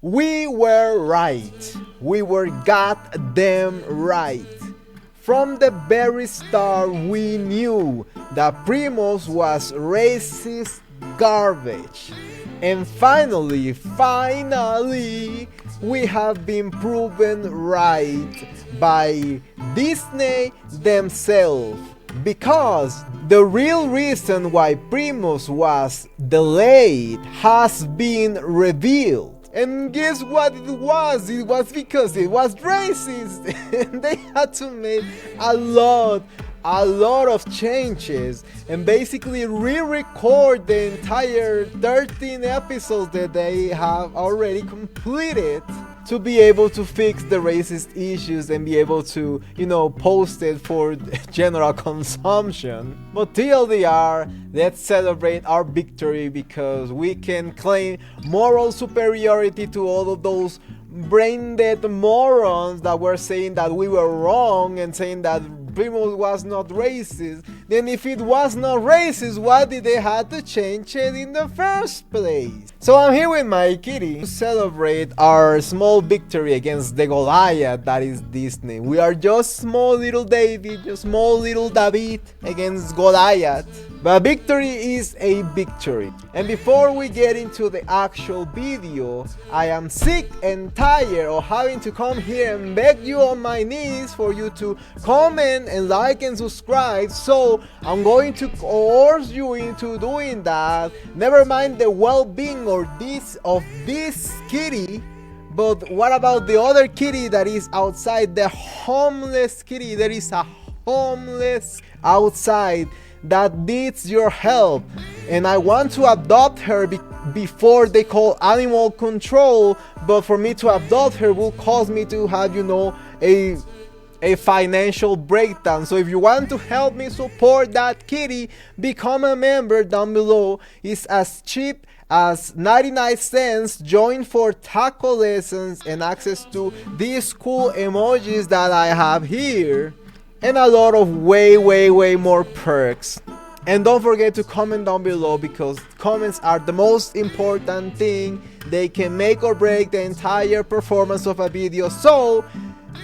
We were right. We were goddamn right. From the very start, we knew that Primos was racist garbage. And finally, we have been proven right by Disney themselves. Because the real reason why Primos was delayed has been revealed. And guess what it was? It was because it was racist. And they had to make a lot of changes and basically re-record the entire 13 episodes that they have already completed to be able to fix the racist issues and be able to, post it for general consumption. But TLDR, let's celebrate our victory because we can claim moral superiority to all of those brain-dead morons that were saying that we were wrong and saying that Primos was not racist. Then if it was not racist, why did they have to change it in the first place? So I'm here with my kitty to celebrate our small victory against the Goliath that is Disney. We are just small little David, just small little David against Goliath. But victory is a victory. And before we get into the actual video, I am sick and tired of having to come here and beg you on my knees for you to comment and like and subscribe. So I'm going to coerce you into doing that. Never mind the well-being of this kitty. But what about the other kitty that is outside? The homeless kitty. There is a homeless outside that needs your help, and I want to adopt her before they call animal control. But for me to adopt her will cause me to have a financial breakdown. So if you want to help me support that kitty, become a member down below. It's as cheap as 99 cents. Join for taco lessons and access to these cool emojis that I have here. And a lot of way more perks. And don't forget to comment down below because comments are the most important thing. They can make or break the entire performance of a video. So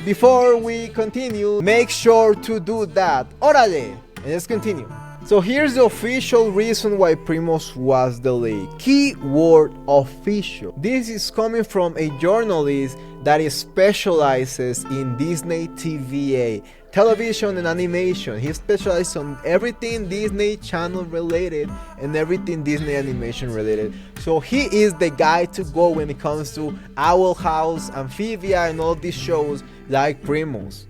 before we continue, make sure to do that. Orale! And let's continue. So here's the official reason why Primos was delayed. Keyword official. This is coming from a journalist that specializes in Disney TVA, television and animation. He specializes on everything Disney Channel related and everything Disney animation related. So he is the guy to go when it comes to Owl House, Amphibia, and all these shows like Primos.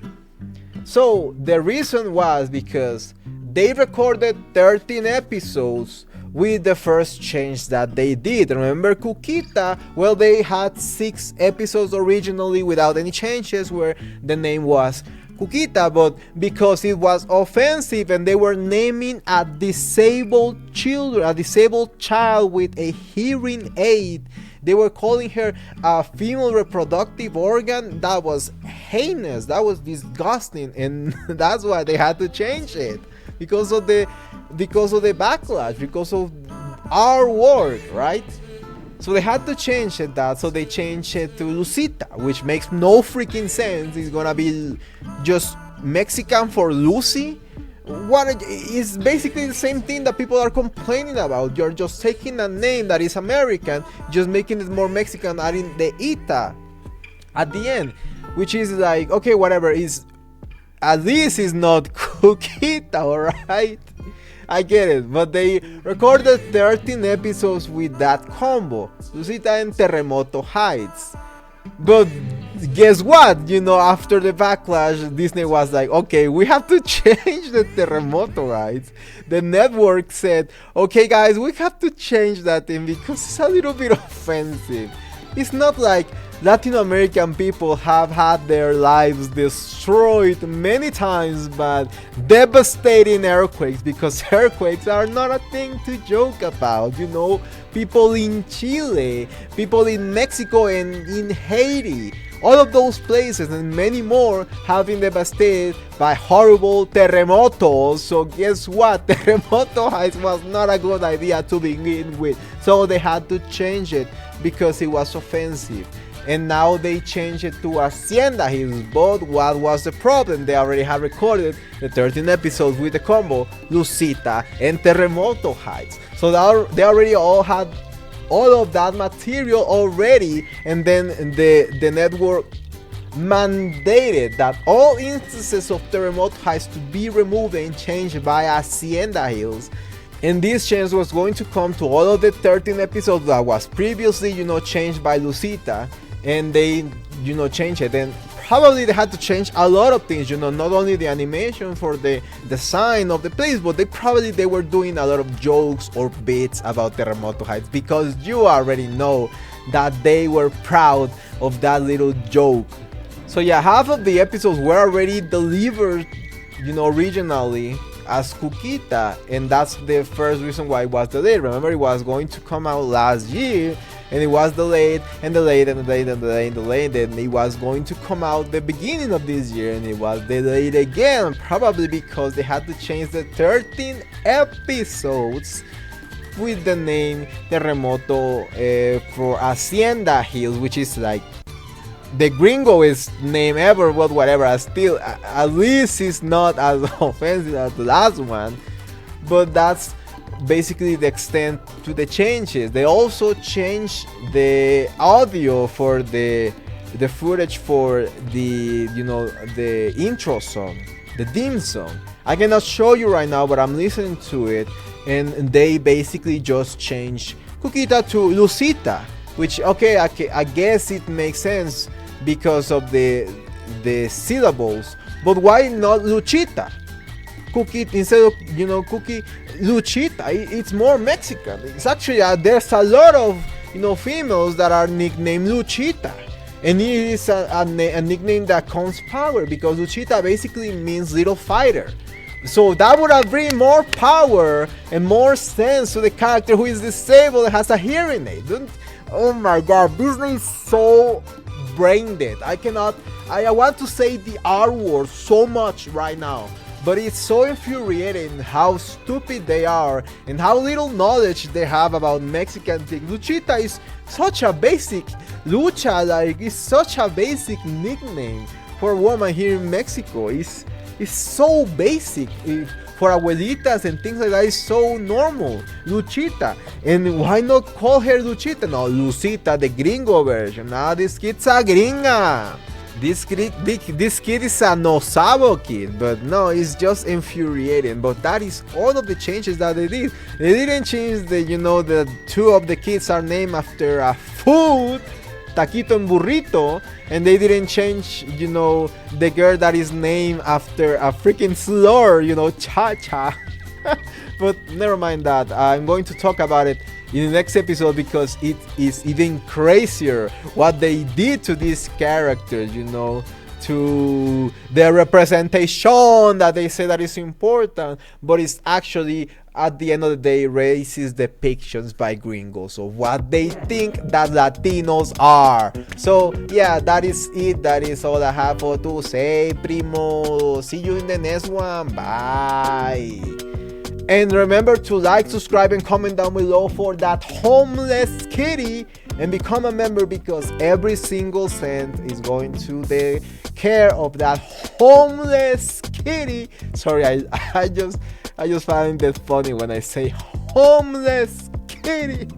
So the reason was because they recorded 13 episodes with the first change that they did. Remember Cuquita? Well, they had 6 episodes originally without any changes where the name was Cuquita, but because it was offensive and they were naming a disabled child with a hearing aid, they were calling her a female reproductive organ. That was heinous, that was disgusting, and that's why they had to change it. Because of the backlash, because of our work, right? So they had to change it so they changed it to Lucita, which makes no freaking sense. It's gonna be just Mexican for Lucy. What is basically the same thing that people are complaining about. You're just taking a name that is American, just making it more Mexican, adding the ita at the end, which is like, okay, whatever, is at least it's not Cuquita, alright? I get it, but they recorded 13 episodes with that combo, Lucita and Terremoto Heights. But guess what? After the backlash, Disney was like, okay, we have to change the Terremoto Heights. The network said, okay guys, we have to change that thing because it's a little bit offensive. It's not like Latin American people have had their lives destroyed many times by devastating earthquakes, because earthquakes are not a thing to joke about. People in Chile, people in Mexico and in Haiti, all of those places and many more have been devastated by horrible terremotos. So guess what? Terremoto Heights was not a good idea to begin with. So they had to change it because it was offensive. And now they changed it to Hacienda Hills. But what was the problem? They already had recorded the 13 episodes with the combo Lucita and Terremoto Heights. So they already all had all of that material already, and then the network mandated that all instances of Terremoto Heights to be removed and changed by Hacienda Hills. And this change was going to come to all of the 13 episodes that was previously, changed by Lucita. And they, changed it. And probably they had to change a lot of things, not only the animation for the design of the place, but they were doing a lot of jokes or bits about Terremoto Heights, because you already know that they were proud of that little joke. So yeah, half of the episodes were already delivered, originally as Cuquita, and that's the first reason why it was delayed. Remember, it was going to come out last year, and it was delayed and delayed and delayed and delayed and delayed, and it was going to come out the beginning of this year, and it was delayed again, probably because they had to change the 13 episodes with the name Terremoto for Hacienda Hills, which is like the gringoest name ever, but whatever. Still, at least it's not as offensive as the last one. But that's basically the extent to the changes. They also changed the audio for the footage for the the intro song, the theme song. I cannot show you right now, but I'm listening to it, and they basically just changed Cuquita to Lucita, which I guess it makes sense because of the syllables. But why not Luchita? Cookie, instead of Cookie, Luchita, it's more Mexican. It's actually there's a lot of females that are nicknamed Luchita, and it is a nickname that comes power, because Luchita basically means little fighter. So that would have bring more power and more sense to the character who is disabled and has a hearing aid. Oh my god, Disney is so brain dead. I want to say the R word so much right now, but it's so infuriating how stupid they are and how little knowledge they have about Mexican things. Luchita is such a basic is such a basic nickname for a woman here in Mexico. It's so basic. For abuelitas and things like that, is so normal. Luchita. And why not call her Luchita? No, Lucita, the gringo version. Now this kid's a gringa. This kid is a no sabo kid. But no, it's just infuriating. But that is all of the changes that they did. They didn't change the two of the kids are named after a food, Taquito and Burrito, and they didn't change, the girl that is named after a freaking slur, Cha-Cha. But never mind that. I'm going to talk about it in the next episode, because it is even crazier what they did to these characters, to their representation that they say that is important, but it's actually, at the end of the day, racist depictions by gringos of what they think that Latinos are. So yeah, that is it. That is all I have for to say, primo. See you in the next one. Bye. And remember to like, subscribe, and comment down below for that homeless kitty, and become a member, because every single cent is going to the care of that homeless kitty. Sorry, I just find it funny when I say homeless kitty.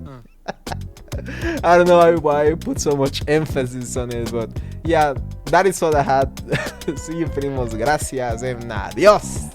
I don't know why I put so much emphasis on it, but yeah, that is all I had. See you, primos. Gracias and adiós.